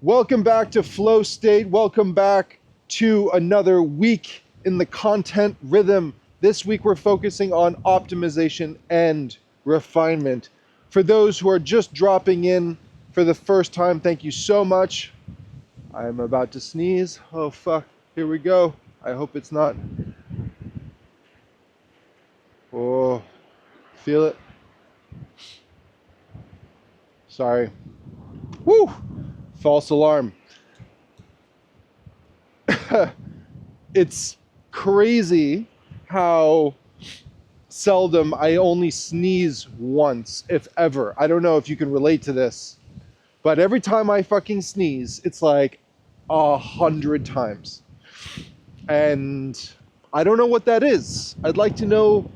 Welcome back to FlowState. Welcome back to another week in the content rhythm. This week we're focusing on optimization and refinement. For those who are just dropping in for the first time, thank you so much. I'm about to sneeze. Oh fuck, here we go. I hope it's not. Oh, feel it? Sorry. Woo! False alarm. It's crazy how seldom I only sneeze once, if ever. I don't know if you can relate to this, but every time I fucking sneeze, it's like 100 times. And I don't know what that is. I'd like to know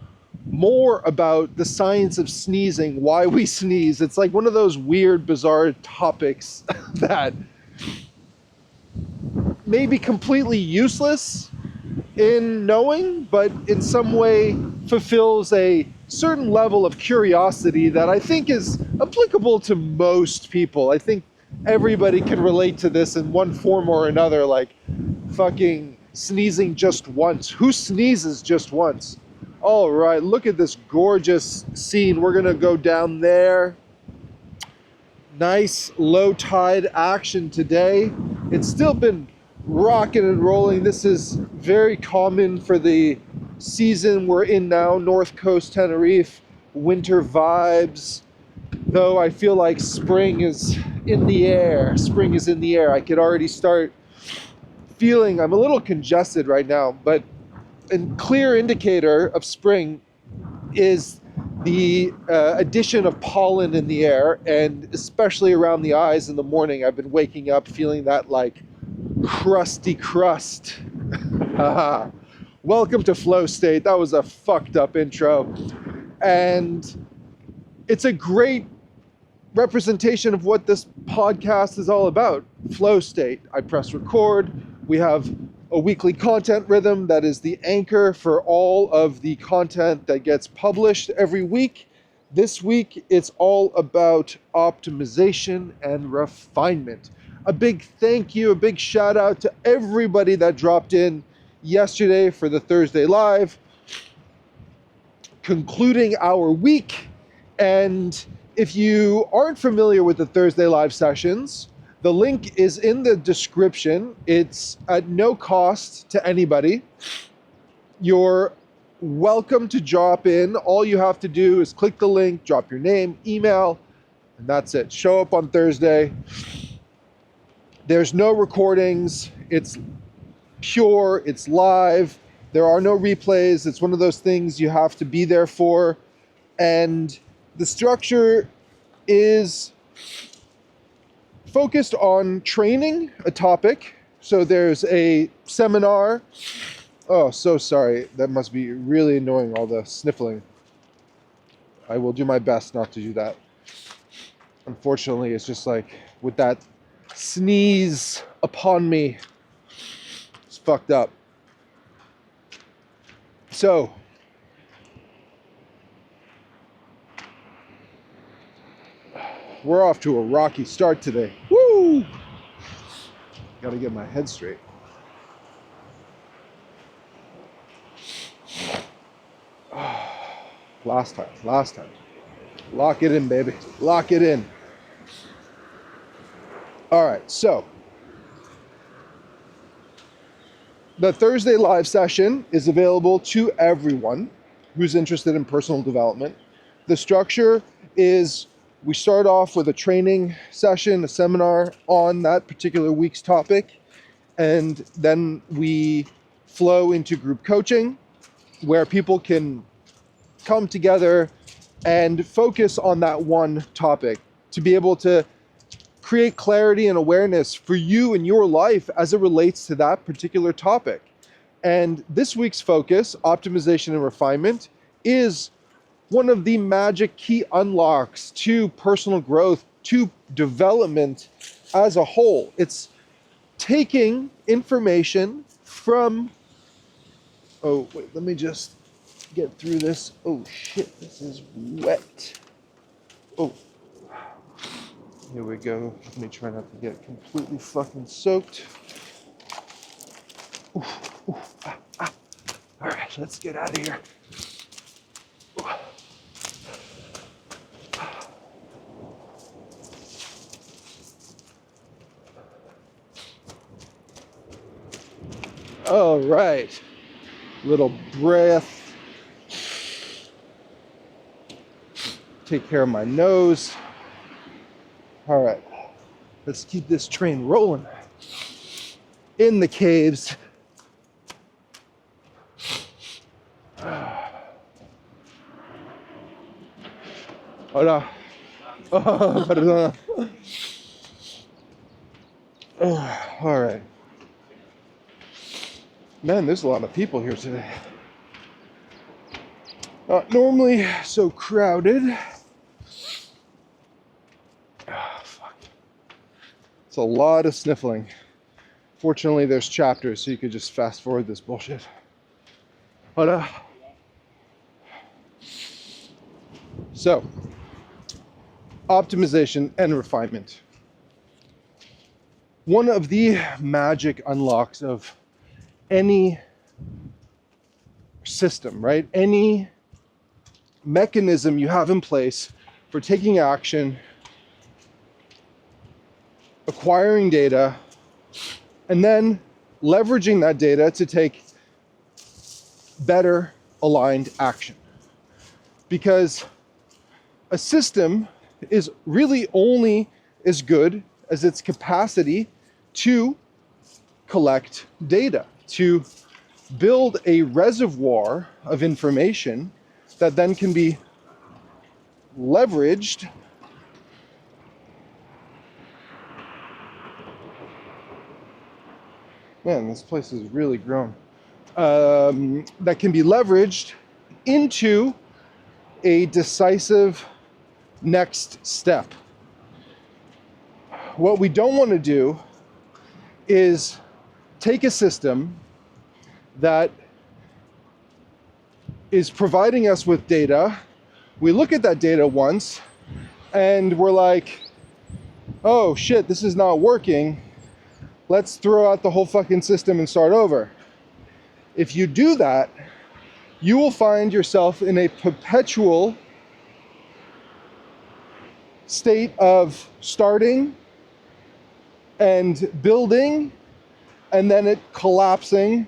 more about the science of sneezing, why we sneeze. It's like one of those weird, bizarre topics that may be completely useless in knowing, but in some way fulfills a certain level of curiosity that I think is applicable to most people. I think everybody can relate to this in one form or another, like fucking sneezing just once. Who sneezes just once? All right, look at this gorgeous scene. We're gonna go down there. Nice low tide action today. It's still been rocking and rolling. This is very common for the season we're in now, North Coast Tenerife, winter vibes. Though I feel like spring is in the air. Spring is in the air. I could already start feeling, I'm a little congested right now, but a clear indicator of spring is the addition of pollen in the air, and especially around the eyes in the morning. I've been waking up feeling that like crusty crust. Welcome to FlowState. That was a fucked up intro. And it's a great representation of what this podcast is all about. FlowState. I press record. We have a weekly content rhythm that is the anchor for all of the content that gets published every week. This week, it's all about optimization and refinement. A big thank you, a big shout out to everybody that dropped in yesterday for the Thursday Live, concluding our week. And if you aren't familiar with the Thursday Live sessions, the link is in the description. It's at no cost to anybody. You're welcome to drop in. All you have to do is click the link, drop your name, email, and that's it. Show up on Thursday. There's no recordings. It's pure. It's live. There are no replays. It's one of those things you have to be there for. And the structure is focused on training a topic. So there's a seminar. Oh, so sorry. That must be really annoying, all the sniffling. I will do my best not to do that. Unfortunately, it's just like with that sneeze upon me, it's fucked up. So, we're off to a rocky start today. Woo! Gotta get my head straight. Last time. Lock it in, baby. Lock it in. All right, so the Thursday live session is available to everyone who's interested in personal development. The structure is we start off with a training session, a seminar on that particular week's topic, and then we flow into group coaching where people can come together and focus on that one topic to be able to create clarity and awareness for you in your life as it relates to that particular topic. And this week's focus, optimization and refinement, is one of the magic key unlocks to personal growth, to development as a whole. It's taking information from, oh wait, let me just get through this. Oh shit, this is wet. Oh. Here we go. Let me try not to get completely fucking soaked. Oof, oof, ah. All right, let's get out of here. All right, little breath. Take care of my nose. All right, let's keep this train rolling. In the caves. Hola. Oh, perdona. All right. Man, there's a lot of people here today. Not normally so crowded. Oh, fuck. It's a lot of sniffling. Fortunately, there's chapters, so you could just fast forward this bullshit. Hola. So, optimization and refinement. One of the magic unlocks of any system, right? Any mechanism you have in place for taking action, acquiring data, and then leveraging that data to take better aligned action. Because a system is really only as good as its capacity to collect data, to build a reservoir of information that then can be leveraged man, this place has really grown, that can be leveraged into a decisive next step. What we don't want to do is take a system that is providing us with data. We look at that data once and we're like, oh shit, this is not working. Let's throw out the whole fucking system and start over. If you do that, you will find yourself in a perpetual state of starting and building and then it collapsing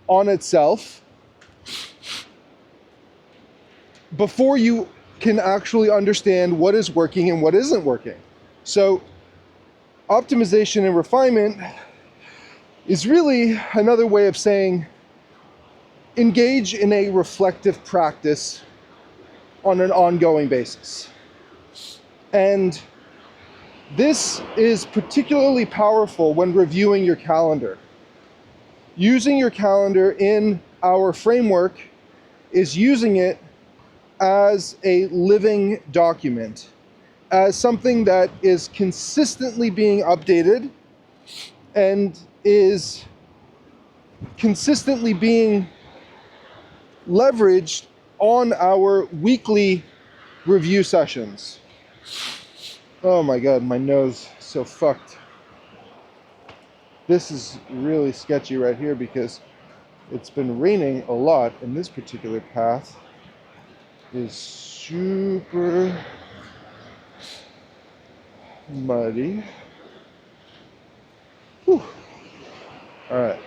on itself before you can actually understand what is working and what isn't working. So optimization and refinement is really another way of saying engage in a reflective practice on an ongoing basis. And this is particularly powerful when reviewing your calendar. Using your calendar in our framework is using it as a living document, as something that is consistently being updated and is consistently being leveraged on our weekly review sessions. Oh my God, my nose is so fucked. This is really sketchy right here because it's been raining a lot and this particular path is super muddy. Whew. All right.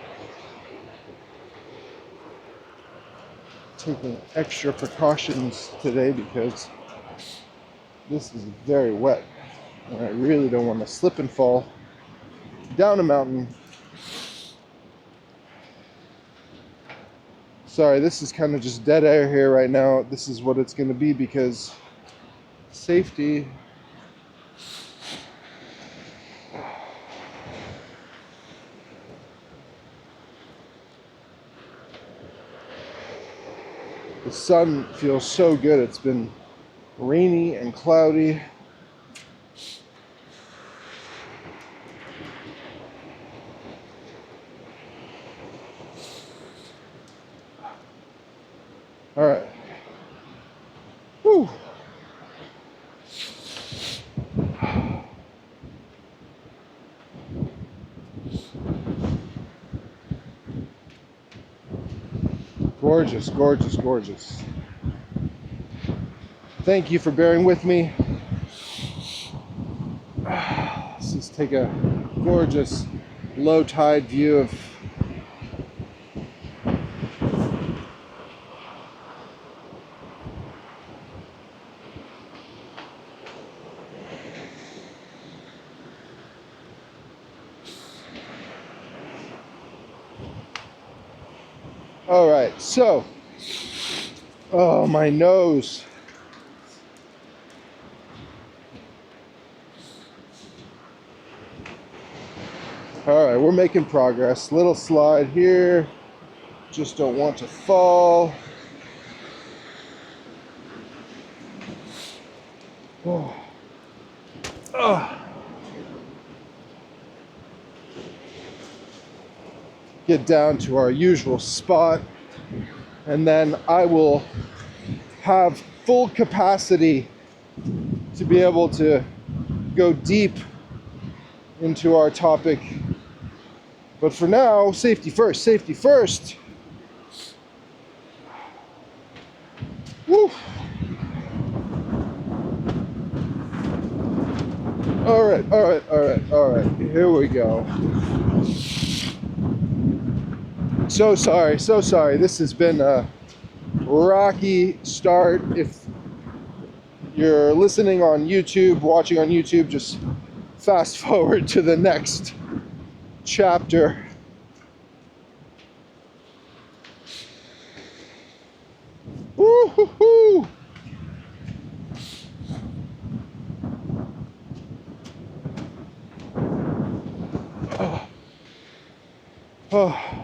Taking extra precautions today because this is very wet and I really don't want to slip and fall down a mountain. Sorry, this is kind of just dead air here right now. This is what it's going to be because safety. The sun feels so good. It's been rainy and cloudy. All right. Whew. Gorgeous, gorgeous, gorgeous. Thank you for bearing with me. Let's just take a gorgeous low tide view of all right, so, oh, my nose. All right, we're making progress. Little slide here. Just don't want to fall. Oh. Oh. Get down to our usual spot, and then I will have full capacity to be able to go deep into our topic. But for now, safety first, safety first. Woo. All right, here we go. So sorry. This has been a rocky start. If you're listening on YouTube, watching on YouTube, just fast forward to the next chapter. Woo-hoo-hoo. Oh.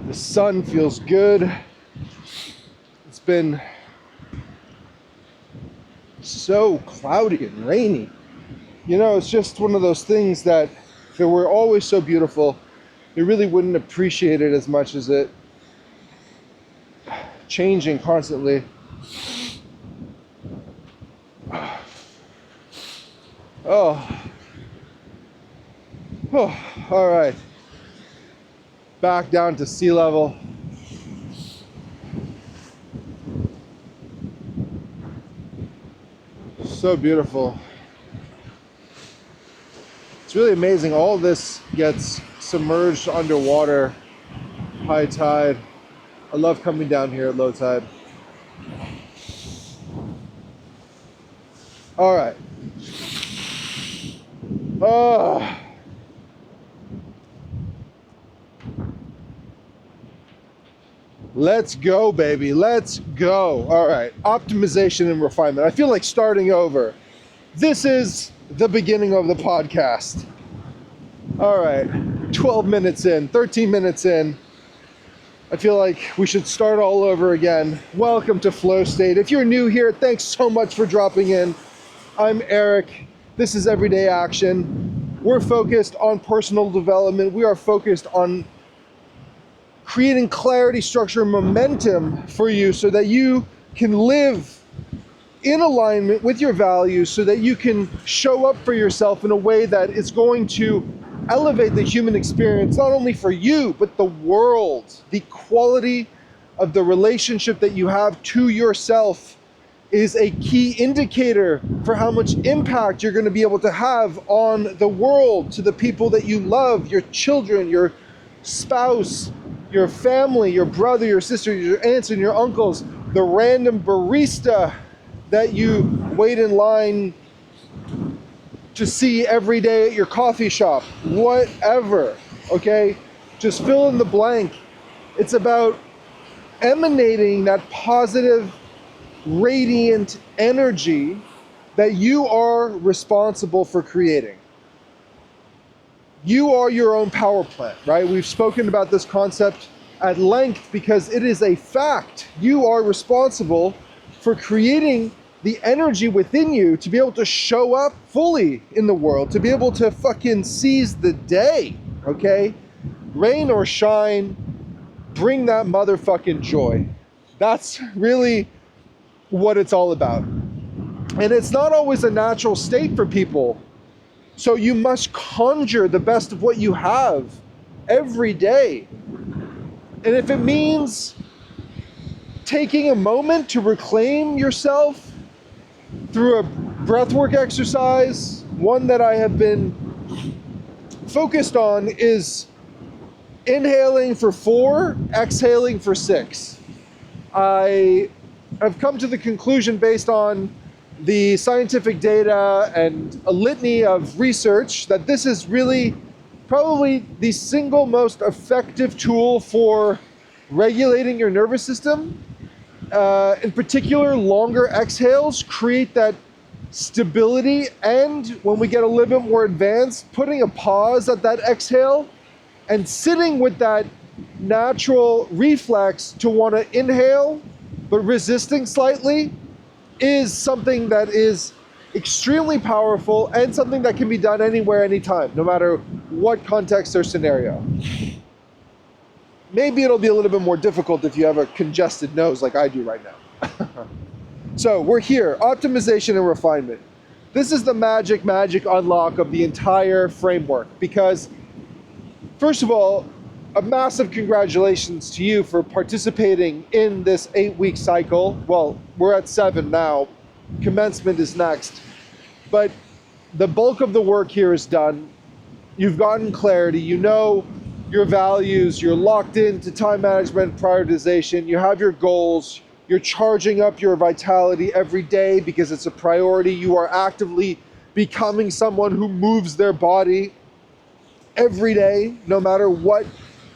The sun feels good. It's been so cloudy and rainy. You know, it's just one of those things that if it were always so beautiful, you really wouldn't appreciate it as much as it changing constantly. Oh, all right. Back down to sea level. So beautiful. It's really amazing. All this gets submerged underwater, high tide. I love coming down here at low tide. All right. Let's go, baby. Let's go. All right. Optimization and refinement. I feel like starting over. This is the beginning of the podcast. All right. 12 minutes in, 13 minutes in. I feel like we should start all over again. Welcome to FlowState. If you're new here, thanks so much for dropping in. I'm Eric. This is Everyday Action. We're focused on personal development. We are focused on creating clarity, structure, and momentum for you so that you can live in alignment with your values, so that you can show up for yourself in a way that is going to elevate the human experience, not only for you, but the world. The quality of the relationship that you have to yourself is a key indicator for how much impact you're going to be able to have on the world, to the people that you love, your children, your spouse, your family, your brother, your sister, your aunts and your uncles, the random barista that you wait in line to see every day at your coffee shop, whatever, okay? Just fill in the blank. It's about emanating that positive, radiant energy that you are responsible for creating. You are your own power plant, right? We've spoken about this concept at length because it is a fact. You are responsible for creating the energy within you to be able to show up fully in the world, to be able to fucking seize the day, okay? Rain or shine, bring that motherfucking joy. That's really what it's all about. And it's not always a natural state for people So you must conjure the best of what you have every day. And if it means taking a moment to reclaim yourself through a breathwork exercise, one that I have been focused on is inhaling for 4, exhaling for 6. I have come to the conclusion, based on the scientific data and a litany of research, that this is really probably the single most effective tool for regulating your nervous system. In particular, longer exhales create that stability, and when we get a little bit more advanced, putting a pause at that exhale and sitting with that natural reflex to want to inhale but resisting slightly is something that is extremely powerful, and something that can be done anywhere, anytime, no matter what context or scenario. Maybe it'll be a little bit more difficult if you have a congested nose like I do right now. So we're here, optimization and refinement. This is the magic unlock of the entire framework, because first of all, a massive congratulations to you for participating in this 8-week cycle. Well, we're at 7 now. Commencement is next. But the bulk of the work here is done. You've gotten clarity. You know your values. You're locked into time management, prioritization. You have your goals. You're charging up your vitality every day because it's a priority. You are actively becoming someone who moves their body every day, no matter what.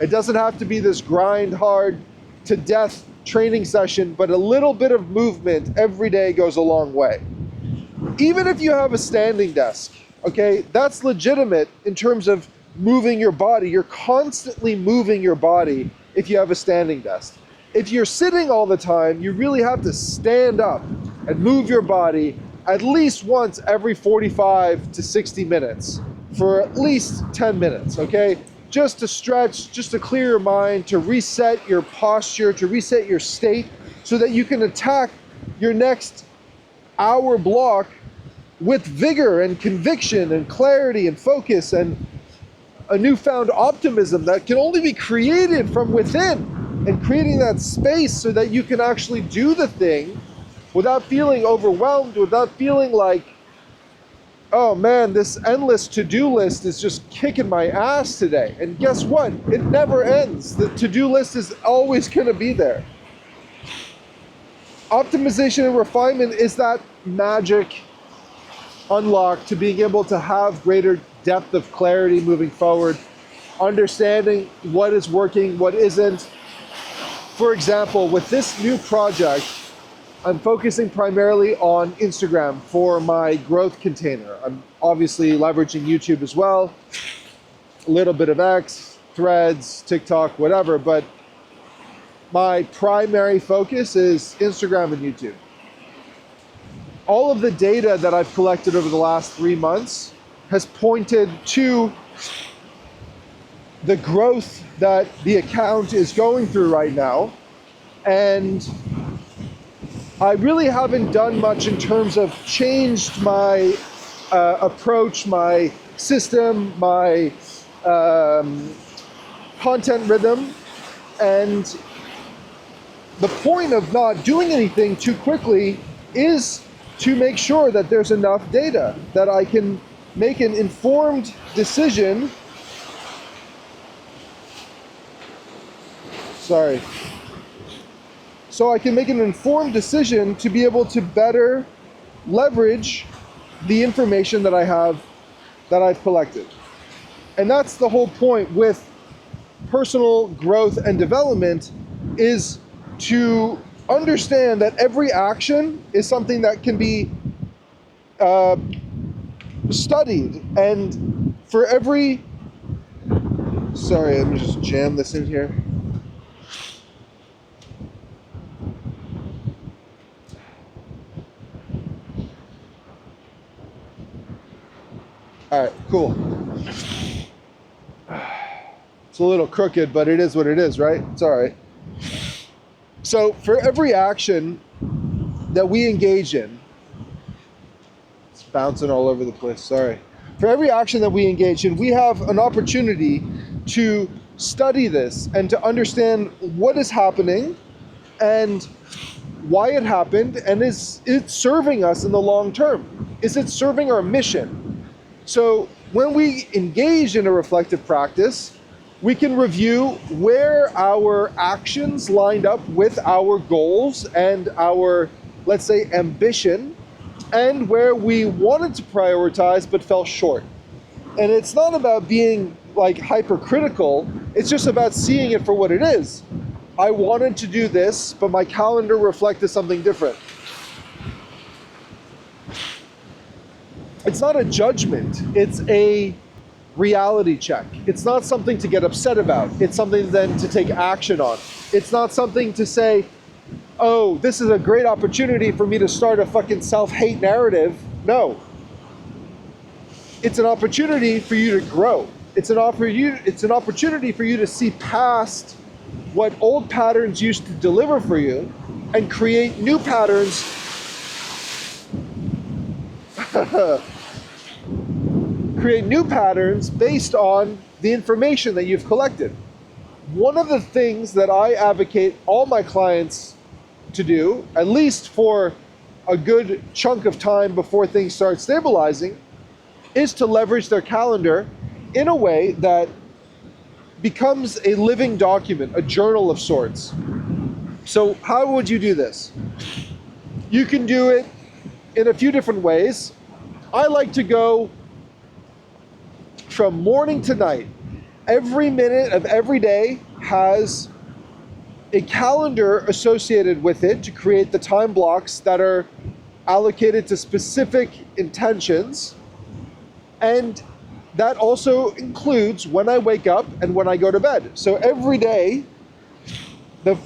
It doesn't have to be this grind hard to death training session, but a little bit of movement every day goes a long way. Even if you have a standing desk, okay, that's legitimate in terms of moving your body. You're constantly moving your body if you have a standing desk. If you're sitting all the time, you really have to stand up and move your body at least once every 45 to 60 minutes for at least 10 minutes, okay? Just to stretch, just to clear your mind, to reset your posture, to reset your state, so that you can attack your next hour block with vigor and conviction and clarity and focus and a newfound optimism that can only be created from within, and creating that space so that you can actually do the thing without feeling overwhelmed, without feeling like, oh man, this endless to-do list is just kicking my ass today. And guess what? It never ends. The to-do list is always going to be there. Optimization and refinement is that magic unlock to being able to have greater depth of clarity moving forward, understanding what is working, what isn't. For example, with this new project, I'm focusing primarily on Instagram for my growth container. I'm obviously leveraging YouTube as well, a little bit of X, Threads, TikTok, whatever, but my primary focus is Instagram and YouTube. All of the data that I've collected over the last 3 months has pointed to the growth that the account is going through right now, and I really haven't done much in terms of changed my approach, my system, my content rhythm. And the point of not doing anything too quickly is to make sure that there's enough data that I can make an informed decision. So I can make an informed decision to be able to better leverage the information that I've collected. And that's the whole point with personal growth and development, is to understand that every action is something that can be studied. And for every, sorry, let me just jam this in here. All right, cool. It's a little crooked, but it is what it is, right? It's all right. So for every action that we engage in, it's bouncing all over the place, sorry. For every action that we engage in, we have an opportunity to study this and to understand what is happening and why it happened, and is it serving us in the long term? Is it serving our mission? So when we engage in a reflective practice, we can review where our actions lined up with our goals and our, let's say, ambition, and where we wanted to prioritize but fell short. And it's not about being like hypercritical, it's just about seeing it for what it is. I wanted to do this, but my calendar reflected something different. It's not a judgment, it's a reality check. It's not something to get upset about. It's something then to take action on. It's not something to say, oh, this is a great opportunity for me to start a fucking self-hate narrative. No. It's an opportunity for you to grow. It's an opportunity for you to see past what old patterns used to deliver for you and create new patterns based on the information that you've collected. One of the things that I advocate all my clients to do, at least for a good chunk of time before things start stabilizing, is to leverage their calendar in a way that becomes a living document, a journal of sorts. So how would you do this? You can do it in a few different ways. I like to go from morning to night. Every minute of every day has a calendar associated with it to create the time blocks that are allocated to specific intentions. And that also includes when I wake up and when I go to bed. So every day, one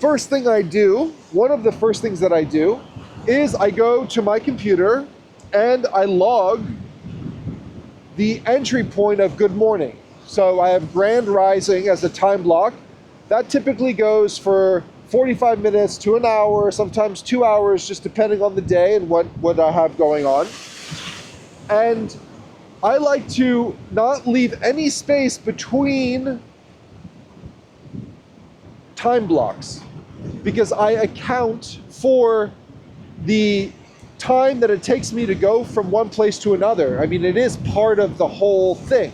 of the first things that I do is I go to my computer and I log the entry point of good morning. So I have grand rising as a time block. That typically goes for 45 minutes to an hour, sometimes 2 hours, just depending on the day and what I have going on. And I like to not leave any space between time blocks because I account for the time that it takes me to go from one place to another. I mean, it is part of the whole thing.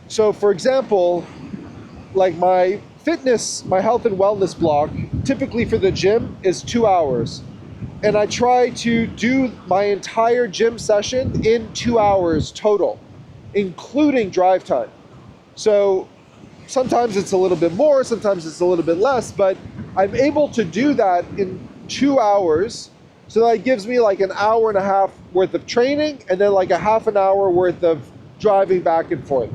So for example, like my health and wellness block, typically for the gym is 2 hours. And I try to do my entire gym session in 2 hours total, including drive time. So sometimes it's a little bit more, sometimes it's a little bit less, but I'm able to do that in 2 hours. So that gives me like an hour and a half worth of training and then like a half an hour worth of driving back and forth.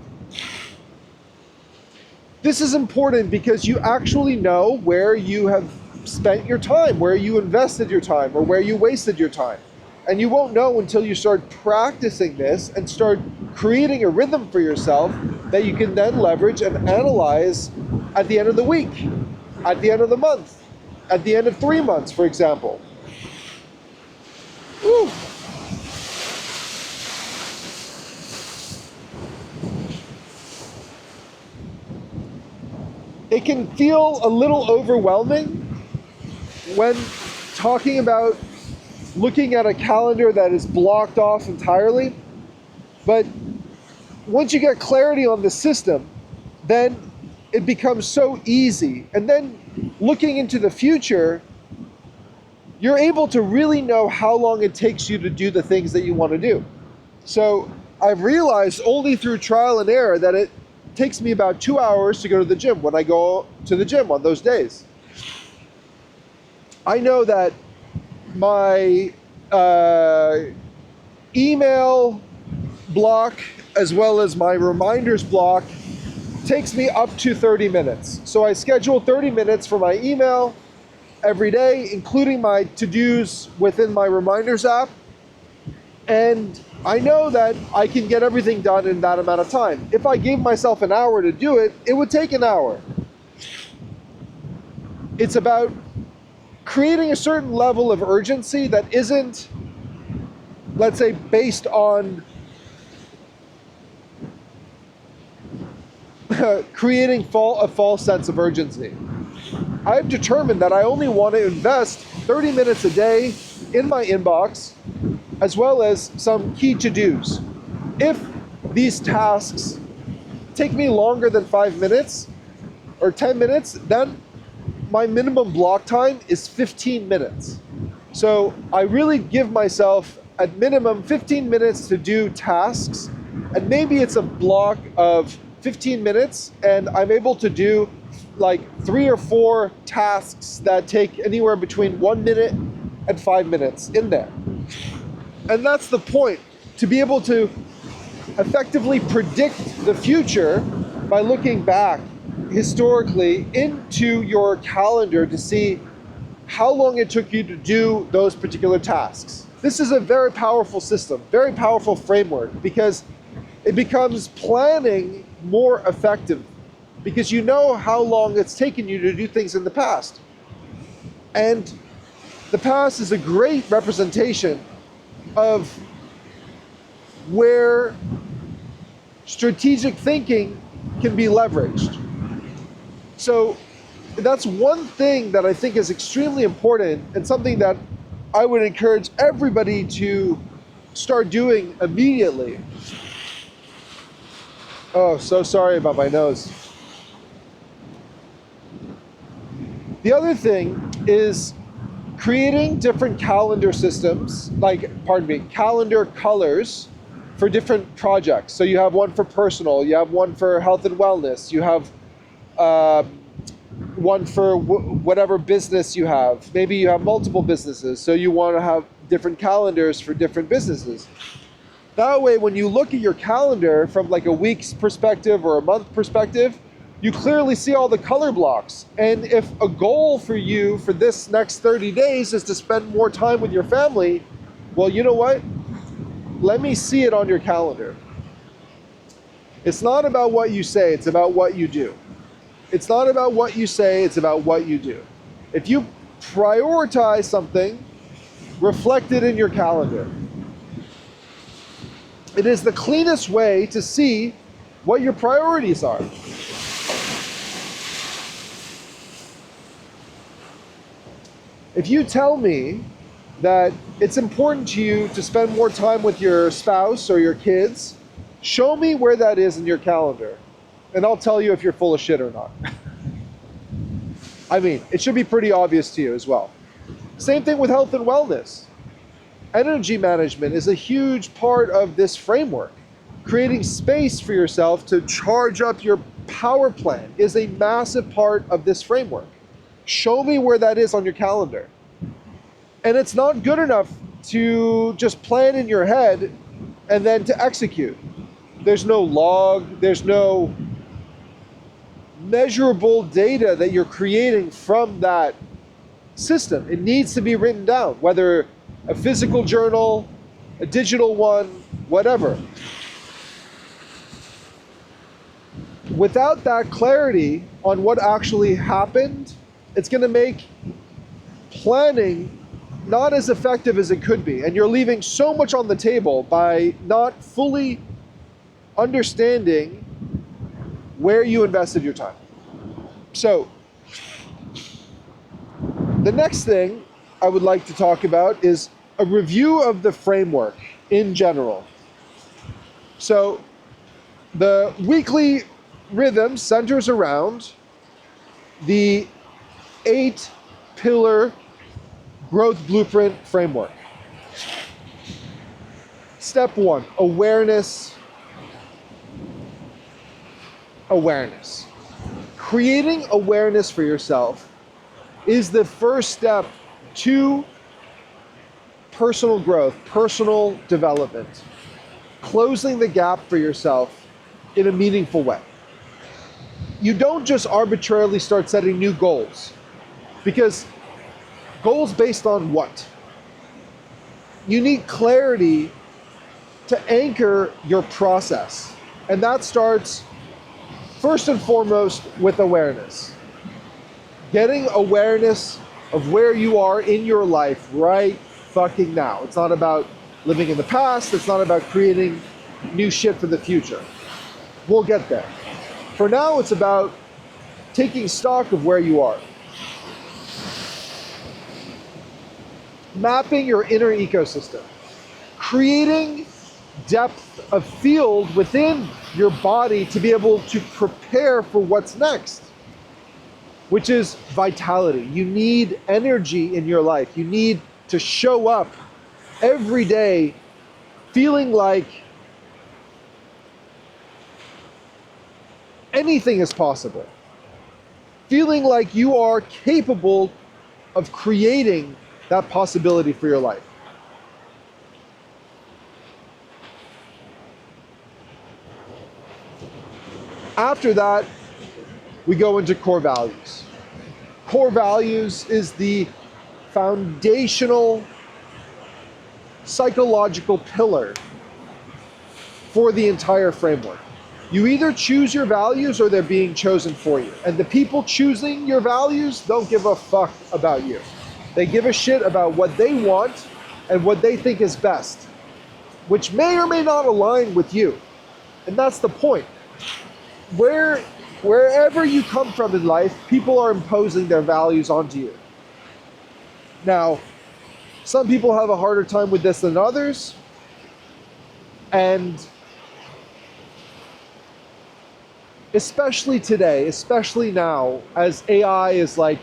This is important because you actually know where you have spent your time, where you invested your time, or where you wasted your time. And you won't know until you start practicing this and start creating a rhythm for yourself that you can then leverage and analyze at the end of the week, at the end of the month, at the end of 3 months, for example. Woo. It can feel a little overwhelming when talking about looking at a calendar that is blocked off entirely, but once you get clarity on the system, then it becomes so easy. And then looking into the future, you're able to really know how long it takes you to do the things that you want to do. So I've realized only through trial and error that it takes me about 2 hours to go to the gym when I go to the gym on those days. I know that my email block as well as my reminders block takes me up to 30 minutes. So I schedule 30 minutes for my email every day, including my to-dos within my reminders app. And I know that I can get everything done in that amount of time. If I gave myself an hour to do it, it would take an hour. It's about creating a certain level of urgency that isn't, let's say, based on creating a false sense of urgency. I've determined that I only want to invest 30 minutes a day in my inbox, as well as some key to-dos. If these tasks take me longer than 5 minutes or 10 minutes, then my minimum block time is 15 minutes. So I really give myself at minimum 15 minutes to do tasks, and maybe it's a block of 15 minutes and I'm able to do like 3 or 4 tasks that take anywhere between 1 minute and 5 minutes in there. And that's the point, to be able to effectively predict the future by looking back historically into your calendar to see how long it took you to do those particular tasks. This is a very powerful system, very powerful framework, because it becomes planning more effective, because you know how long it's taken you to do things in the past. And the past is a great representation of where strategic thinking can be leveraged. So that's one thing that I think is extremely important, and something that I would encourage everybody to start doing immediately. Oh, so sorry about my nose. The other thing is creating different calendar systems, calendar colors for different projects. So you have one for personal, you have one for health and wellness, you have one for whatever business you have. Maybe you have multiple businesses, so you want to have different calendars for different businesses. That way, when you look at your calendar from like a week's perspective or a month perspective, you clearly see all the color blocks. And if a goal for you for this next 30 days is to spend more time with your family, well, you know what? Let me see it on your calendar. It's not about what you say, it's about what you do. It's not about what you say, it's about what you do. If you prioritize something, reflect it in your calendar. It is the cleanest way to see what your priorities are. If you tell me that it's important to you to spend more time with your spouse or your kids, show me where that is in your calendar, and I'll tell you if you're full of shit or not. I mean, it should be pretty obvious to you as well. Same thing with health and wellness. Energy management is a huge part of this framework. Creating space for yourself to charge up your power plant is a massive part of this framework. Show me where that is on your calendar. And it's not good enough to just plan in your head and then to execute. There's no log, there's no measurable data that you're creating from that system. It needs to be written down, whether a physical journal, a digital one, whatever. Without that clarity on what actually happened, it's going to make planning not as effective as it could be. And you're leaving so much on the table by not fully understanding where you invested your time. So, the next thing I would like to talk about is a review of the framework in general. So, the weekly rhythm centers around the 8-pillar growth blueprint framework. Step 1, awareness. Awareness. Creating awareness for yourself is the first step to personal growth, personal development, closing the gap for yourself in a meaningful way. You don't just arbitrarily start setting new goals, because goals based on what? You need clarity to anchor your process, and that starts first and foremost with awareness. Getting awareness of where you are in your life right fucking now. It's not about living in the past, it's not about creating new shit for the future. We'll get there. For now, it's about taking stock of where you are. Mapping your inner ecosystem. Creating depth of field within your body to be able to prepare for what's next, which is vitality. You need energy in your life. You need to show up every day feeling like anything is possible. Feeling like you are capable of creating that possibility for your life. After that, we go into core values. Core values is the foundational psychological pillar for the entire framework. You either choose your values or they're being chosen for you. And the people choosing your values don't give a fuck about you. They give a shit about what they want and what they think is best, which may or may not align with you. And that's the point. Wherever you come from in life, people are imposing their values onto you. Now, some people have a harder time with this than others, and especially today, especially now, as AI is like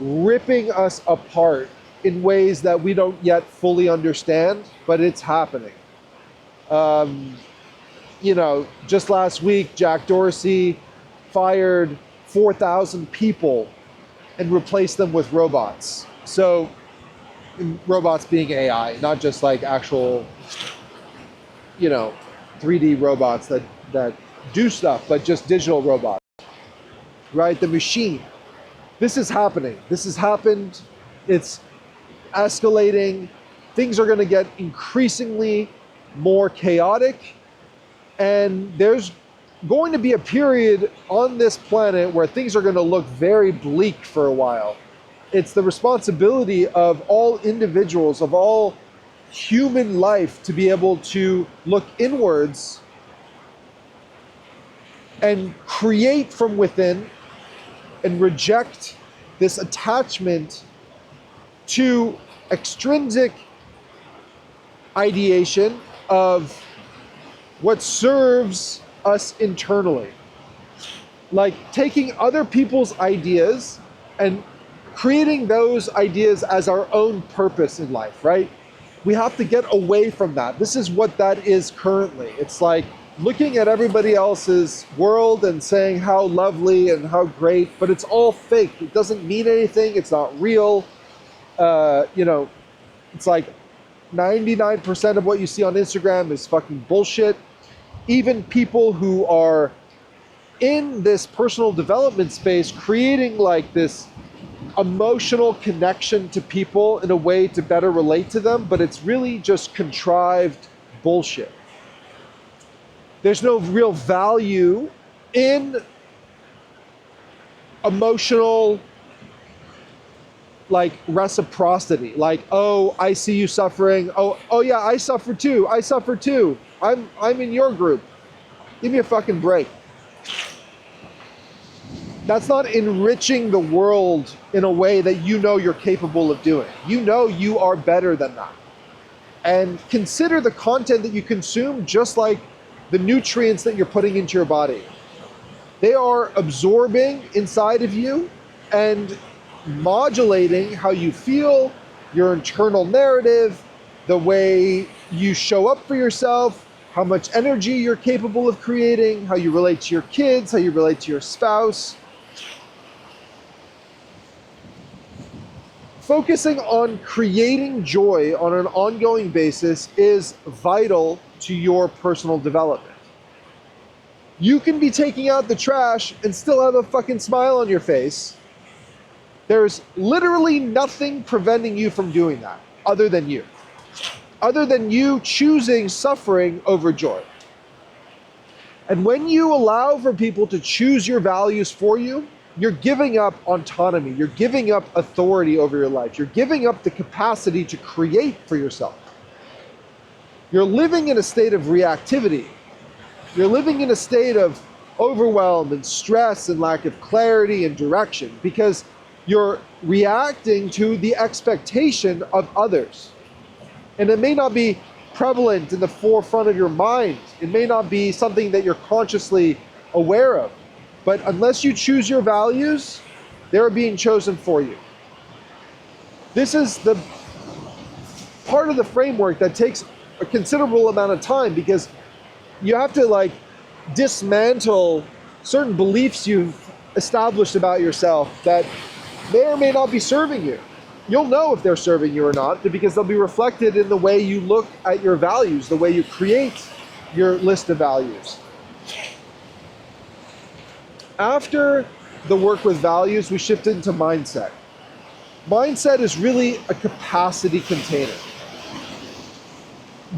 ripping us apart in ways that we don't yet fully understand, but it's happening. Just last week, Jack Dorsey fired 4,000 people and replaced them with robots. So, robots being AI, not just like actual, 3D robots that do stuff, but just digital robots, right? The machine. This is happening. This has happened. It's escalating. Things are going to get increasingly more chaotic. And there's going to be a period on this planet where things are going to look very bleak for a while. It's the responsibility of all individuals, of all human life, to be able to look inwards and create from within and reject this attachment to extrinsic ideation of what serves us internally. Like taking other people's ideas and creating those ideas as our own purpose in life, right? We have to get away from that. This is what that is currently. It's like looking at everybody else's world and saying how lovely and how great, but it's all fake. It doesn't mean anything. It's not real. It's like 99% of what you see on Instagram is fucking bullshit. Even people who are in this personal development space, creating like this emotional connection to people in a way to better relate to them, but it's really just contrived bullshit. There's no real value in emotional like reciprocity. Like, oh, I see you suffering. Oh yeah, I suffer too. I suffer too. I'm in your group. Give me a fucking break. That's not enriching the world in a way that you know you're capable of doing. You know you are better than that. And consider the content that you consume just like the nutrients that you're putting into your body. They are absorbing inside of you and modulating how you feel, your internal narrative, the way you show up for yourself, how much energy you're capable of creating, how you relate to your kids, how you relate to your spouse. Focusing on creating joy on an ongoing basis is vital to your personal development. You can be taking out the trash and still have a fucking smile on your face. There's literally nothing preventing you from doing that other than you. Other than you choosing suffering over joy. And when you allow for people to choose your values for you, you're giving up autonomy. You're giving up authority over your life. You're giving up the capacity to create for yourself. You're living in a state of reactivity. You're living in a state of overwhelm and stress and lack of clarity and direction, because you're reacting to the expectation of others. And it may not be prevalent in the forefront of your mind. It may not be something that you're consciously aware of. But unless you choose your values, they're being chosen for you. This is the part of the framework that takes a considerable amount of time, because you have to dismantle certain beliefs you've established about yourself that may or may not be serving you. You'll know if they're serving you or not, because they'll be reflected in the way you look at your values, the way you create your list of values. After the work with values, we shift into mindset. Mindset is really a capacity container.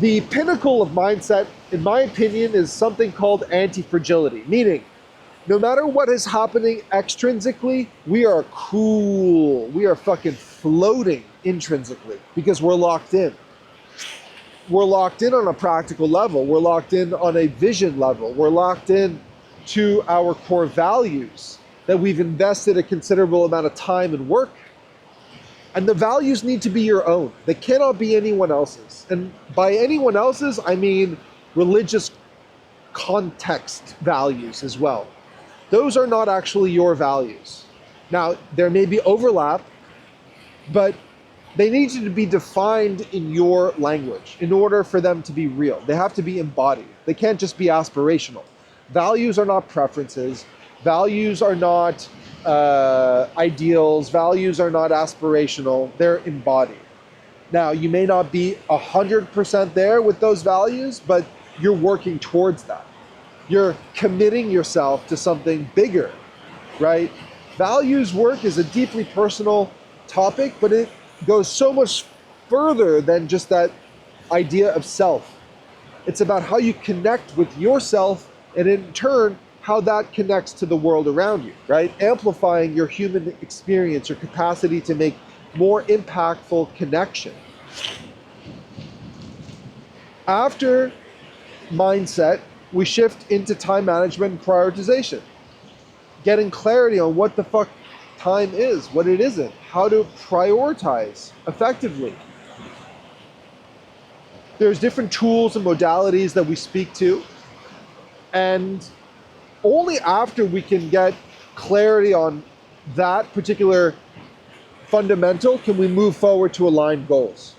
The pinnacle of mindset, in my opinion, is something called anti-fragility, meaning no matter what is happening extrinsically, we are cool. We are fucking floating intrinsically because we're locked in. We're locked in on a practical level. We're locked in on a vision level. We're locked in to our core values that we've invested a considerable amount of time and work. And the values need to be your own. They cannot be anyone else's. And by anyone else's, I mean religious context values as well. Those are not actually your values. Now, there may be overlap, but they need to be defined in your language in order for them to be real. They have to be embodied. They can't just be aspirational. Values are not preferences. Values are not ideals. Values are not aspirational. They're embodied. Now, you may not be 100% there with those values, but you're working towards that. You're committing yourself to something bigger, right? Values work is a deeply personal topic, but it goes so much further than just that idea of self. It's about how you connect with yourself, and in turn, how that connects to the world around you, right? Amplifying your human experience, your capacity to make more impactful connection. After mindset, we shift into time management and prioritization. Getting clarity on what the fuck time is, what it isn't, how to prioritize effectively. There's different tools and modalities that we speak to, and only after we can get clarity on that particular fundamental can we move forward to align goals.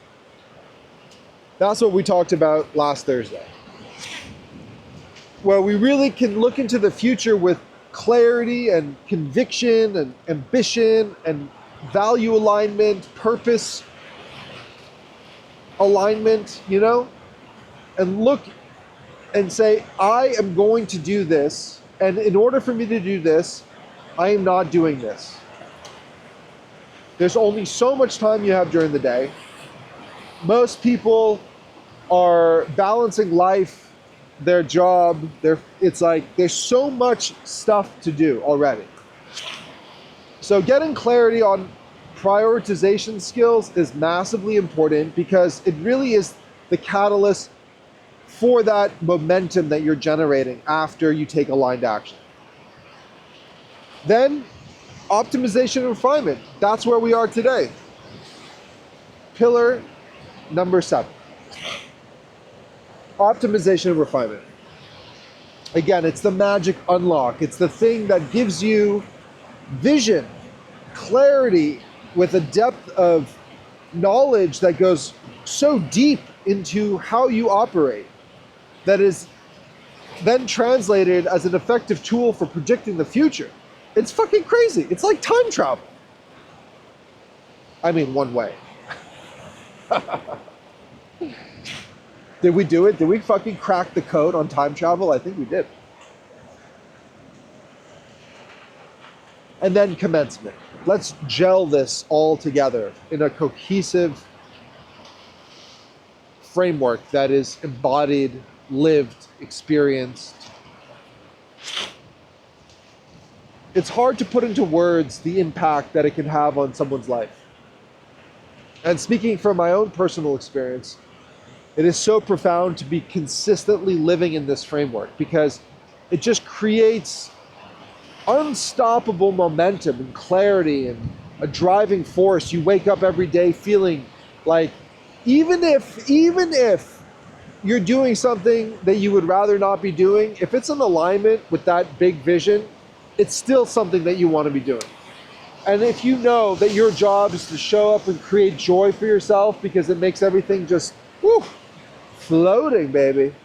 That's what we talked about last Thursday, where we really can look into the future with clarity and conviction and ambition and value alignment, purpose alignment, and look and say, I am going to do this, and in order for me to do this, I am not doing this. There's only so much time you have during the day. Most people are balancing life, their job, it's like there's so much stuff to do already. So getting clarity on prioritization skills is massively important, because it really is the catalyst for that momentum that you're generating after you take aligned action. Then optimization and refinement. That's where we are today. Pillar number 7. Optimization and refinement. Again, it's the magic unlock. It's the thing that gives you vision, clarity, with a depth of knowledge that goes so deep into how you operate, that is then translated as an effective tool for predicting the future. It's fucking crazy. It's like time travel. I mean, one way. Did we do it? Did we fucking crack the code on time travel? I think we did. And then commencement. Let's gel this all together in a cohesive framework that is embodied, lived, experienced. It's hard to put into words the impact that it can have on someone's life. And speaking from my own personal experience, it is so profound to be consistently living in this framework, because it just creates unstoppable momentum and clarity and a driving force. You wake up every day feeling like even if you're doing something that you would rather not be doing, if it's in alignment with that big vision, it's still something that you want to be doing. And if you know that your job is to show up and create joy for yourself because it makes everything just floating, baby,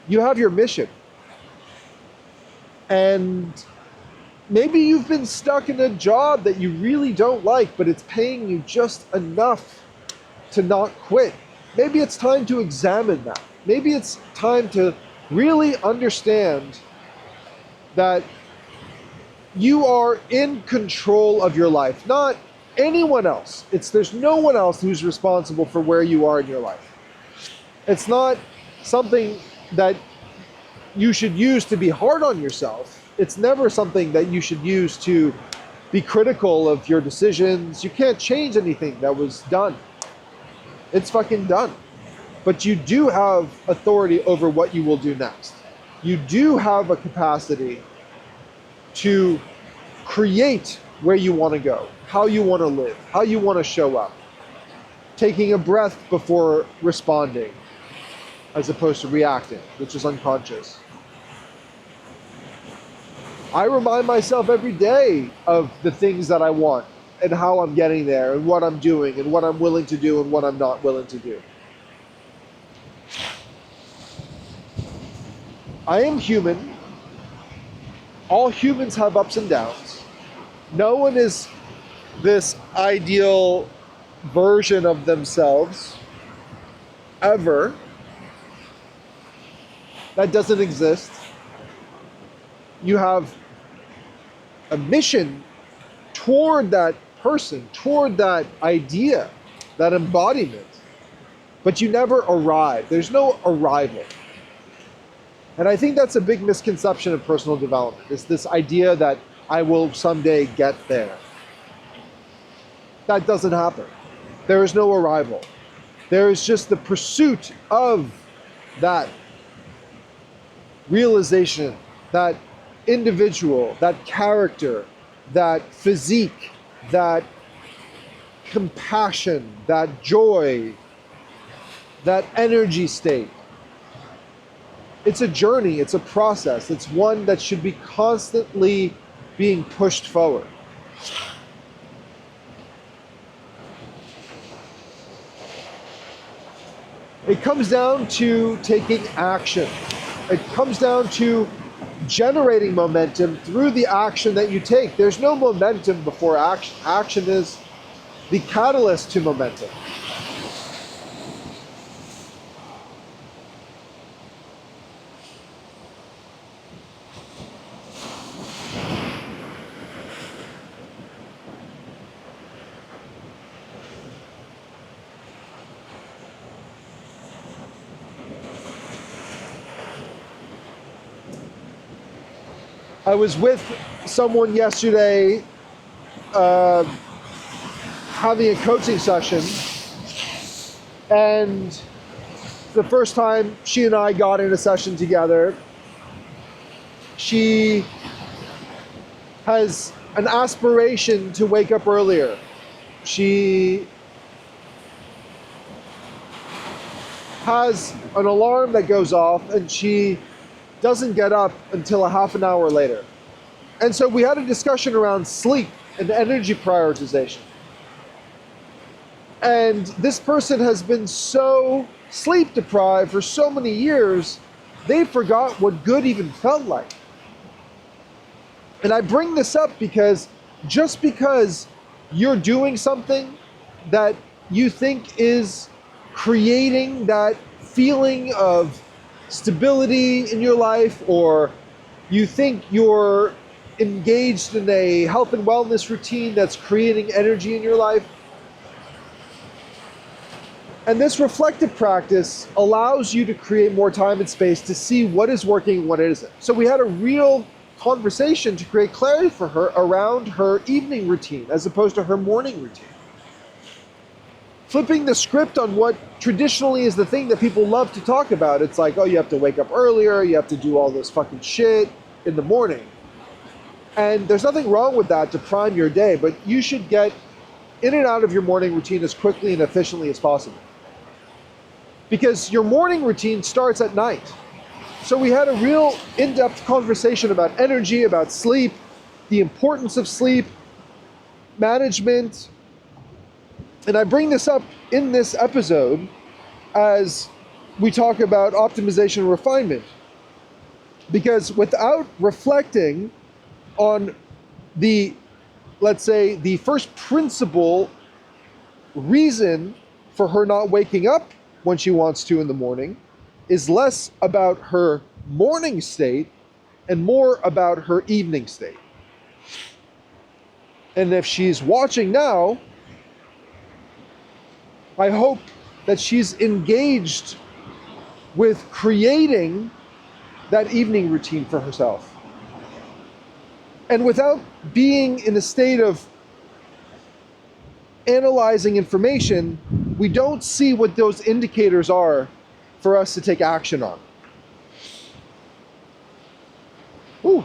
you have your mission. And maybe you've been stuck in a job that you really don't like, but it's paying you just enough to not quit. Maybe it's time to examine that. Maybe it's time to really understand that you are in control of your life, not anyone else. There's no one else who's responsible for where you are in your life. It's not something that you should use to be hard on yourself. It's never something that you should use to be critical of your decisions. You can't change anything that was done. It's fucking done. But you do have authority over what you will do next. You do have a capacity to create where you want to go, how you want to live, how you want to show up. Taking a breath before responding, as opposed to reacting, which is unconscious. I remind myself every day of the things that I want and how I'm getting there and what I'm doing and what I'm willing to do and what I'm not willing to do. I am human. All humans have ups and downs. No one is this ideal version of themselves ever. That doesn't exist. You have a mission toward that person, toward that idea, that embodiment, but you never arrive. There's no arrival. And I think that's a big misconception of personal development, is this idea that I will someday get there. That doesn't happen. There is no arrival. There is just the pursuit of that realization, that individual, that character, that physique, that compassion, that joy, that energy state. It's a journey, it's a process, it's one that should be constantly being pushed forward. It comes down to taking action. It comes down to generating momentum through the action that you take. There's no momentum before action. Action is the catalyst to momentum. I was with someone yesterday having a coaching session, and the first time she and I got in a session together, she has an aspiration to wake up earlier. She has an alarm that goes off and she doesn't get up until a half an hour later. And so we had a discussion around sleep and energy prioritization. And this person has been so sleep deprived for so many years, they forgot what good even felt like. And I bring this up because just because you're doing something that you think is creating that feeling of stability in your life, or you think you're engaged in a health and wellness routine that's creating energy in your life. And this reflective practice allows you to create more time and space to see what is working and what isn't. So we had a real conversation to create clarity for her around her evening routine as opposed to her morning routine. flipping the script on what traditionally is the thing that people love to talk about. It's like, oh, you have to wake up earlier, you have to do all this fucking shit in the morning. And there's nothing wrong with that to prime your day, but you should get in and out of your morning routine as quickly and efficiently as possible. Because your morning routine starts at night. So we had a real in-depth conversation about energy, about sleep, the importance of sleep, management. And I bring this up in this episode as we talk about optimization and refinement. Because without reflecting on the, let's say, the first principle reason for her not waking up when she wants to in the morning is less about her morning state and more about her evening state. And if she's watching now, I hope that she's engaged with creating that evening routine for herself. And without being in a state of analyzing information, we don't see what those indicators are for us to take action on. Ooh,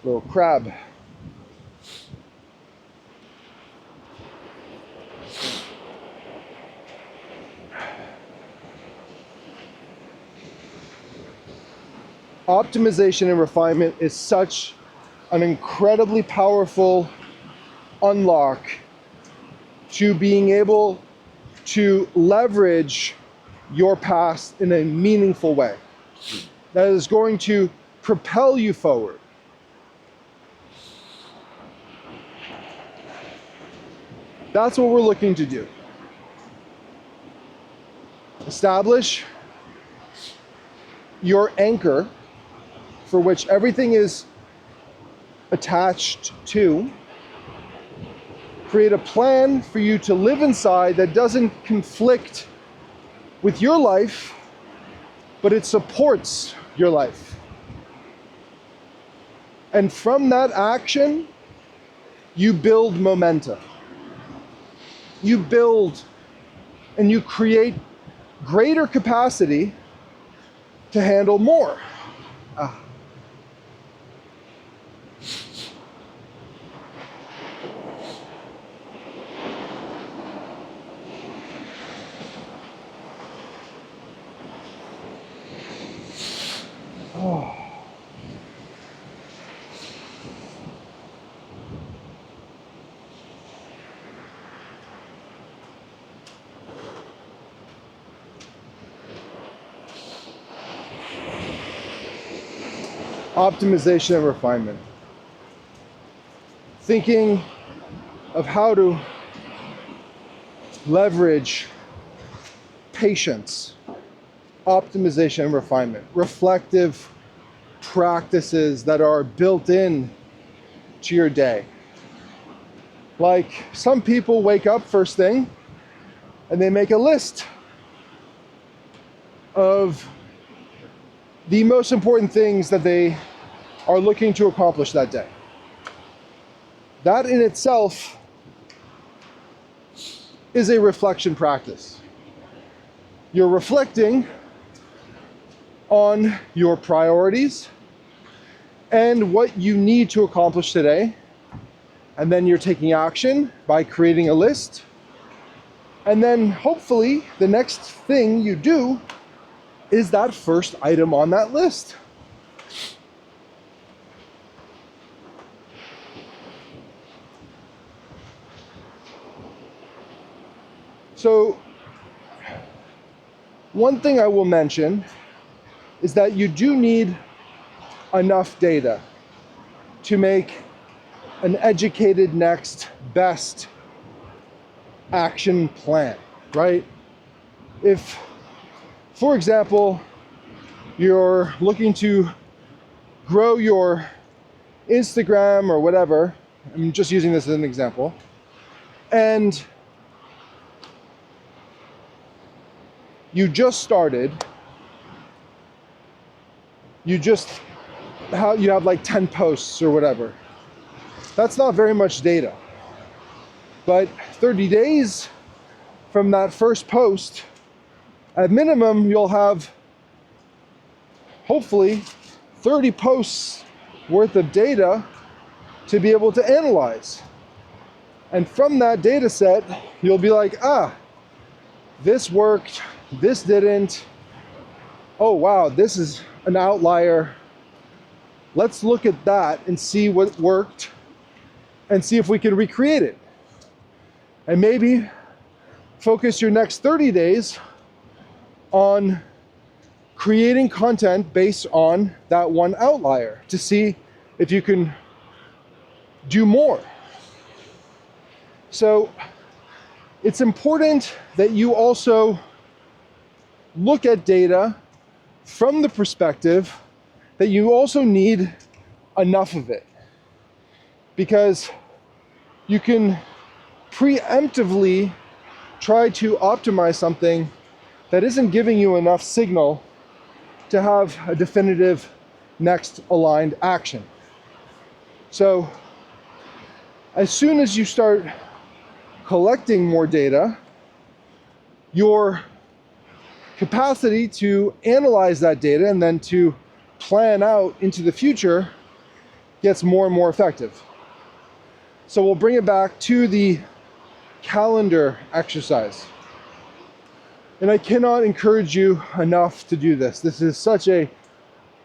little crab. Optimization and refinement is such an incredibly powerful unlock to being able to leverage your past in a meaningful way that is going to propel you forward. That's what we're looking to do. Establish your anchor for which everything is attached to. Create a plan for you to live inside that doesn't conflict with your life, but it supports your life. And from that action, you build momentum. You build and you create greater capacity to handle more. Optimization and refinement. Thinking of how to leverage patience, optimization and refinement, reflective practices that are built in to your day. Like some people wake up first thing and they make a list of the most important things that they are looking to accomplish that day. That in itself is a reflection practice. You're reflecting on your priorities and what you need to accomplish today. And then you're taking action by creating a list. And then hopefully the next thing you do is that first item on that list. So, one thing I will mention is that you do need enough data to make an educated next best action plan, right? If, for example, you're looking to grow your Instagram or whatever, I'm just using this as an example, and you just started, you have like 10 posts or whatever. That's not very much data. But 30 days from that first post, at minimum, you'll have hopefully 30 posts worth of data to be able to analyze. And from that data set, you'll be like, this worked, this didn't. Oh wow, this is an outlier. Let's look at that and see what worked and see if we can recreate it. And maybe focus your next 30 days on creating content based on that one outlier to see if you can do more. So it's important that you also look at data from the perspective that you also need enough of it, because you can preemptively try to optimize something that isn't giving you enough signal to have a definitive next aligned action. So as soon as you start collecting more data, your capacity to analyze that data and then to plan out into the future gets more and more effective. So we'll bring it back to the calendar exercise. And I cannot encourage you enough to do this. This is such a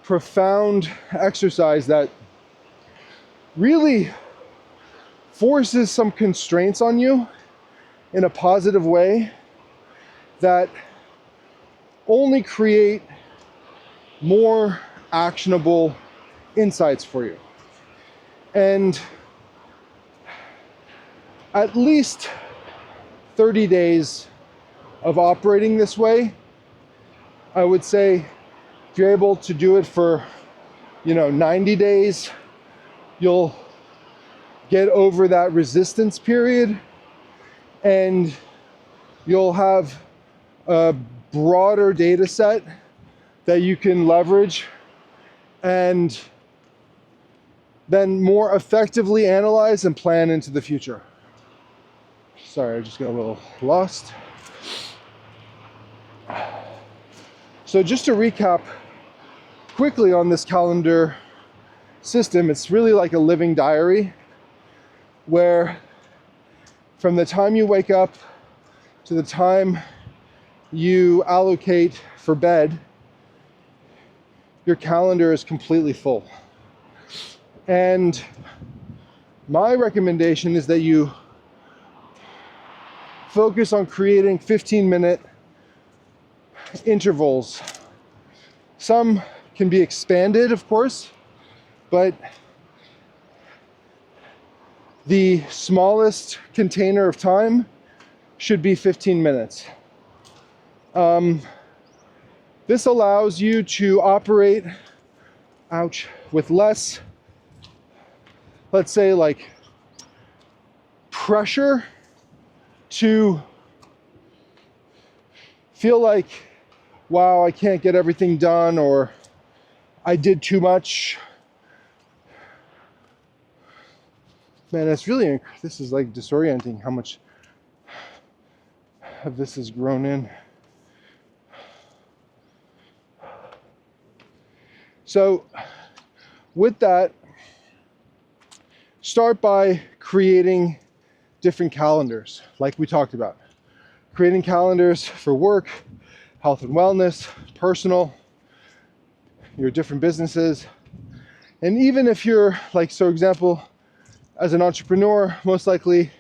profound exercise that really forces some constraints on you in a positive way that only create more actionable insights for you. And at least 30 days of operating this way, I would say if you're able to do it for 90 days, you'll get over that resistance period and you'll have a broader data set that you can leverage and then more effectively analyze and plan into the future. Sorry, I just got a little lost. So just to recap quickly on this calendar system, it's really like a living diary where from the time you wake up to the time you allocate for bed, your calendar is completely full. And my recommendation is that you focus on creating 15-minute intervals. Some can be expanded, of course, but the smallest container of time should be 15 minutes. This allows you to operate, with less, let's say, like pressure to feel like, wow, I can't get everything done, or I did too much. Man, this is like disorienting how much of this has grown in. So with that, start by creating different calendars, like we talked about. Creating calendars for work, health and wellness, personal, your different businesses. And even if you're like, so example, as an entrepreneur, most likely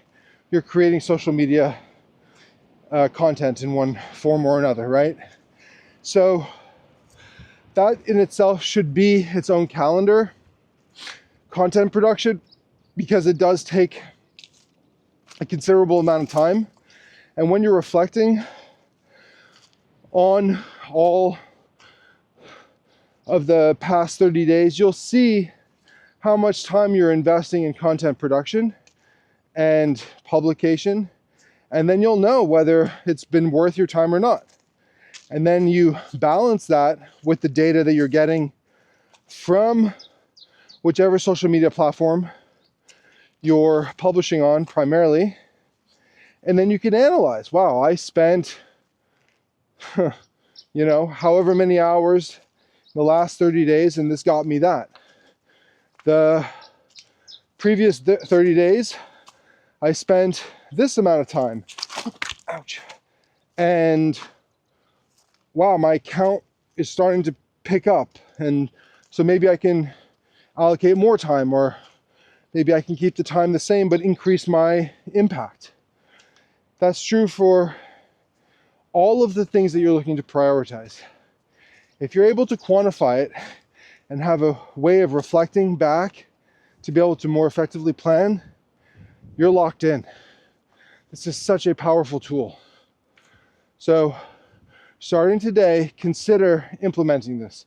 you're creating social media content in one form or another, right? So that in itself should be its own calendar. Content production, because it does take a considerable amount of time. And when you're reflecting on all of the past 30 days, you'll see how much time you're investing in content production and publication. And then you'll know whether it's been worth your time or not. And then you balance that with the data that you're getting from whichever social media platform you're publishing on primarily. And then you can analyze, wow, I spent, however many hours the last 30 days, and this got me that. The previous 30 days, I spent this amount of time. Ouch. And wow, my count is starting to pick up. And so maybe I can allocate more time, or maybe I can keep the time the same, but increase my impact. That's true for all of the things that you're looking to prioritize. If you're able to quantify it and have a way of reflecting back to be able to more effectively plan, you're locked in. This is such a powerful tool. So starting today, consider implementing this.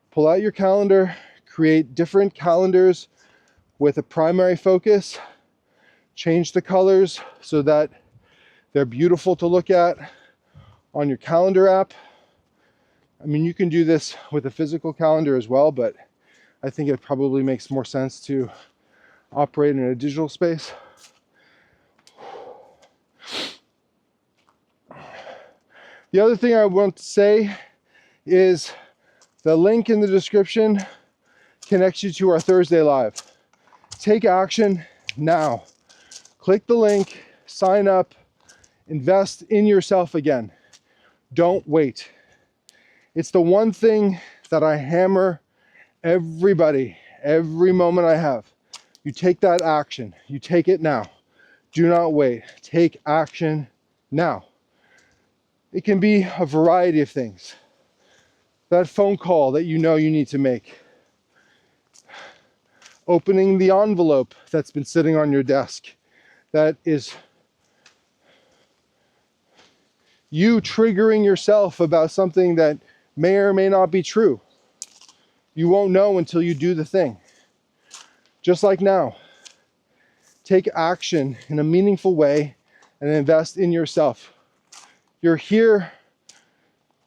Pull out your calendar, create different calendars with a primary focus, change the colors so that they're beautiful to look at on your calendar app. I mean, you can do this with a physical calendar as well, but I think it probably makes more sense to operate in a digital space. The other thing I want to say is the link in the description connects you to our Thursday Live. Take action now. Click the link, sign up, invest in yourself again. Don't wait. It's the one thing that I hammer everybody, every moment I have. You take that action. You take it now. Do not wait. Take action now. It can be a variety of things. That phone call that you know you need to make. Opening the envelope that's been sitting on your desk. That is you triggering yourself about something that may or may not be true. You won't know until you do the thing. Just like now. Take action in a meaningful way and invest in yourself. You're here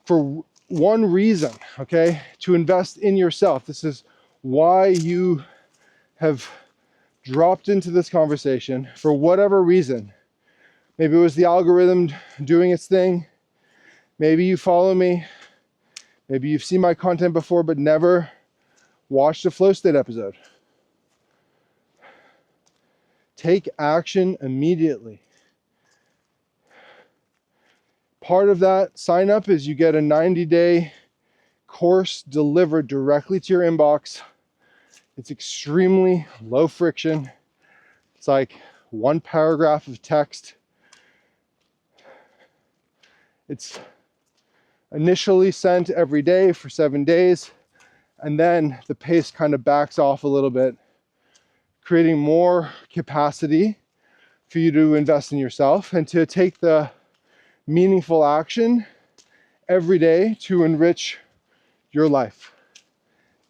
for one reason, okay? To invest in yourself. This is why you have dropped into this conversation for whatever reason. Maybe it was the algorithm doing its thing. Maybe you follow me. Maybe you've seen my content before but never watched a FlowState episode. Take action immediately. Part of that sign up is you get a 90-day course delivered directly to your inbox. It's extremely low friction. It's like one paragraph of text. It's initially sent every day for 7 days, and then the pace kind of backs off a little bit, creating more capacity for you to invest in yourself and to take the meaningful action every day to enrich your life.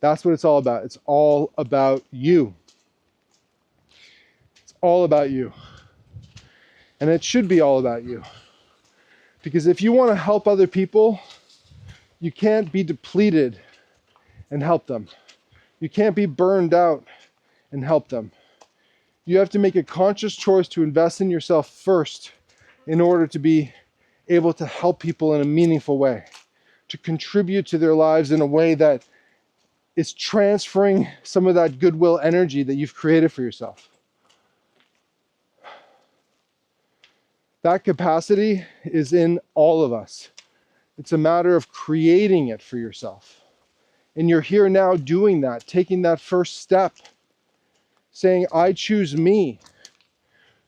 That's what it's all about. It's all about you. It's all about you. And it should be all about you. Because if you want to help other people, you can't be depleted and help them. You can't be burned out and help them. You have to make a conscious choice to invest in yourself first in order to be able to help people in a meaningful way, to contribute to their lives in a way that is transferring some of that goodwill energy that you've created for yourself. That capacity is in all of us. It's a matter of creating it for yourself. And you're here now doing that, taking that first step, saying, I choose me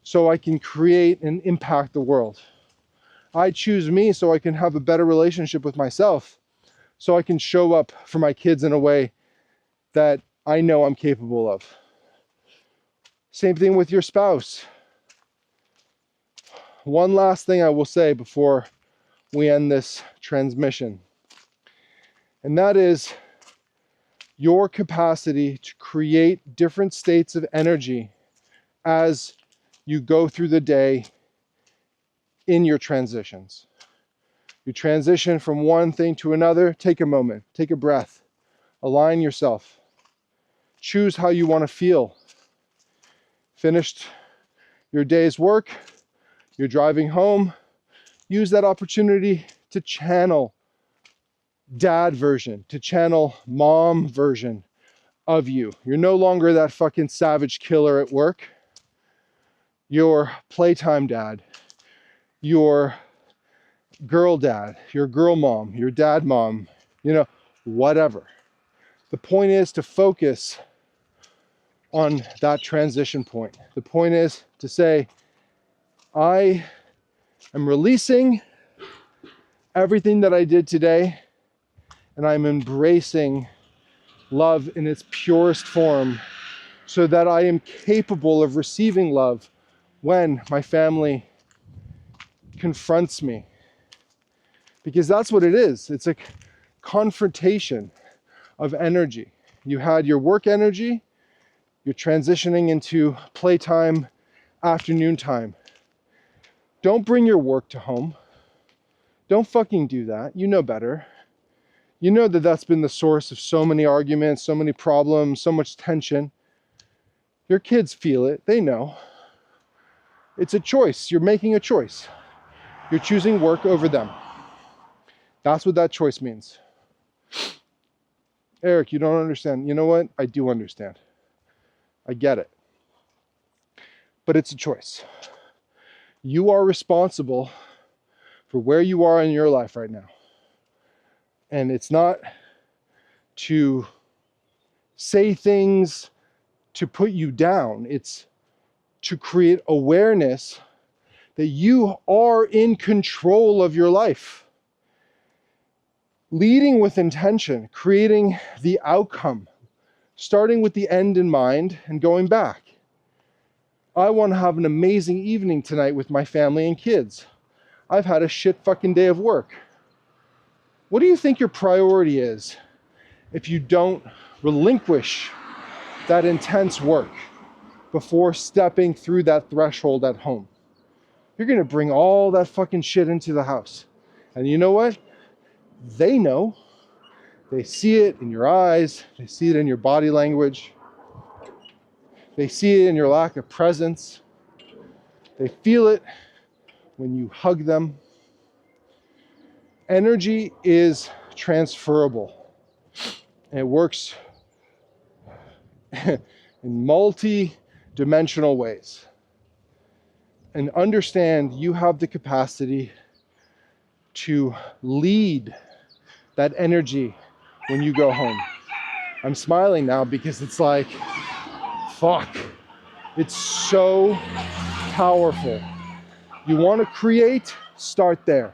so I can create and impact the world. I choose me so I can have a better relationship with myself, so I can show up for my kids in a way that I know I'm capable of. Same thing with your spouse. One last thing I will say before we end this transmission, and that is your capacity to create different states of energy as you go through the day in your transitions. You transition from one thing to another, take a moment, take a breath, align yourself, choose how you want to feel. Finished your day's work, You're driving home, use that opportunity to channel dad version, to channel mom version of you. You're no longer that fucking savage killer at work. You're playtime dad, your girl dad, your girl mom, your dad mom, whatever. The point is to focus on that transition point. The point is to say, I am releasing everything that I did today, and I'm embracing love in its purest form so that I am capable of receiving love when my family confronts me. Because that's what it is. It's a confrontation of energy. You had your work energy, you're transitioning into playtime, afternoon time. Don't bring your work to home. Don't fucking do that. You know better. You know that that's been the source of so many arguments, so many problems, so much tension. Your kids feel it. They know. It's a choice. You're making a choice. You're choosing work over them. That's what that choice means. Eric, you don't understand. You know what? I do understand. I get it. But it's a choice. You are responsible for where you are in your life right now. And it's not to say things to put you down. It's to create awareness that you are in control of your life. Leading with intention, creating the outcome, starting with the end in mind and going back. I want to have an amazing evening tonight with my family and kids. I've had a shit fucking day of work. What do you think your priority is if you don't relinquish that intense work before stepping through that threshold at home? You're going to bring all that fucking shit into the house. And you know what? They know. They see it in your eyes. They see it in your body language. They see it in your lack of presence. They feel it when you hug them. Energy is transferable. And it works in multi-dimensional ways. And understand you have the capacity to lead that energy when you go home. I'm smiling now because it's like, fuck. It's so powerful. You want to create? Start there.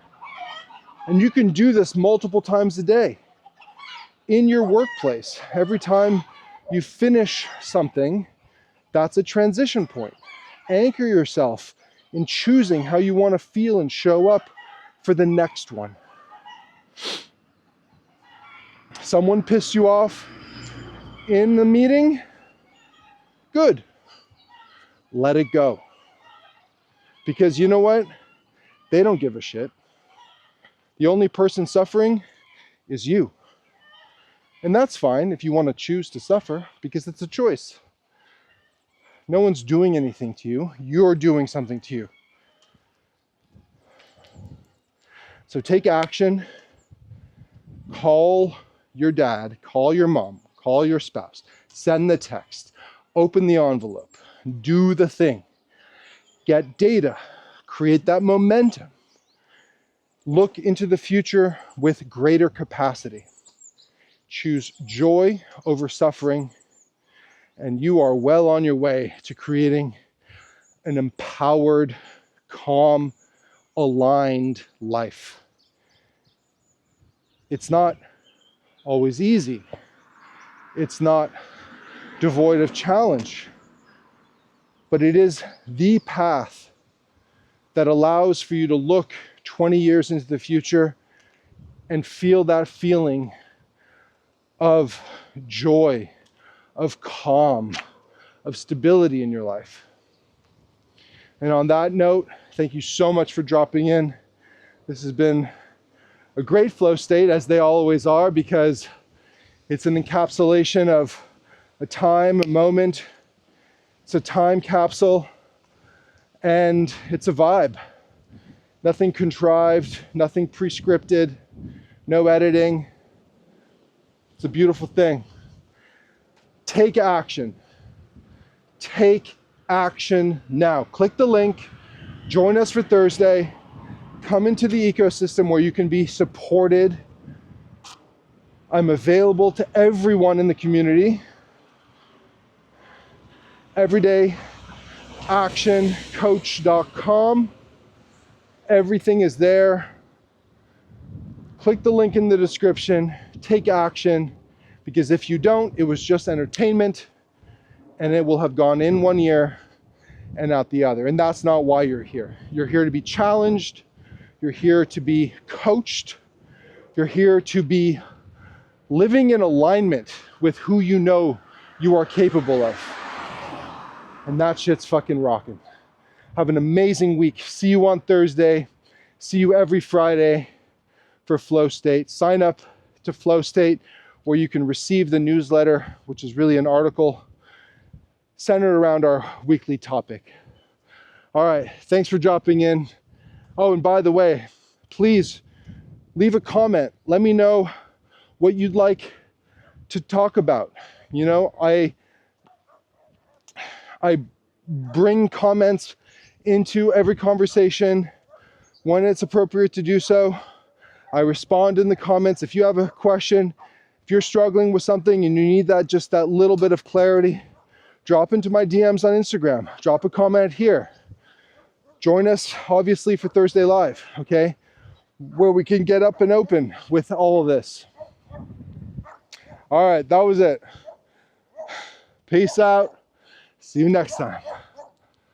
And you can do this multiple times a day. In your workplace, every time you finish something, that's a transition point. Anchor yourself in choosing how you want to feel and show up for the next one. Someone pissed you off in the meeting? Good. Let it go. Because you know what? They don't give a shit. The only person suffering is you. And that's fine if you want to choose to suffer, because it's a choice. No one's doing anything to you. You're doing something to you. So take action. Call your dad, call your mom, call your spouse, send the text, open the envelope, do the thing, get data, create that momentum, look into the future with greater capacity, choose joy over suffering, and you are well on your way to creating an empowered, calm, aligned life. It's not always easy. It's not devoid of challenge, but it is the path that allows for you to look 20 years into the future and feel that feeling of joy, of calm, of stability in your life. And on that note, thank you so much for dropping in. This has been a great flow state, as they always are, because it's an encapsulation of a time, a moment. It's a time capsule, and it's a vibe. Nothing contrived, nothing pre-scripted, no editing. It's a beautiful thing. Take action. Take action now. Click the link, join us for Thursday, come into the ecosystem where you can be supported. I'm available to everyone in the community. everydayactioncoach.com. Everything is there. Click the link in the description, take action, because if you don't, it was just entertainment and it will have gone in one ear and out the other. And that's not why you're here. You're here to be challenged. You're here to be coached. You're here to be living in alignment with who you know you are capable of. And that shit's fucking rocking. Have an amazing week. See you on Thursday. See you every Friday for FlowState. Sign up to FlowState where you can receive the newsletter, which is really an article centered around our weekly topic. All right, thanks for dropping in. Oh, and by the way, please leave a comment. Let me know what you'd like to talk about. You know, I bring comments into every conversation when it's appropriate to do so. I respond in the comments. If you have a question, if you're struggling with something and you need just that little bit of clarity, drop into my DMs on Instagram. Drop a comment here. Join us, obviously, for Thursday Live, okay? Where we can get up and open with all of this. All right, that was it. Peace out. See you next time.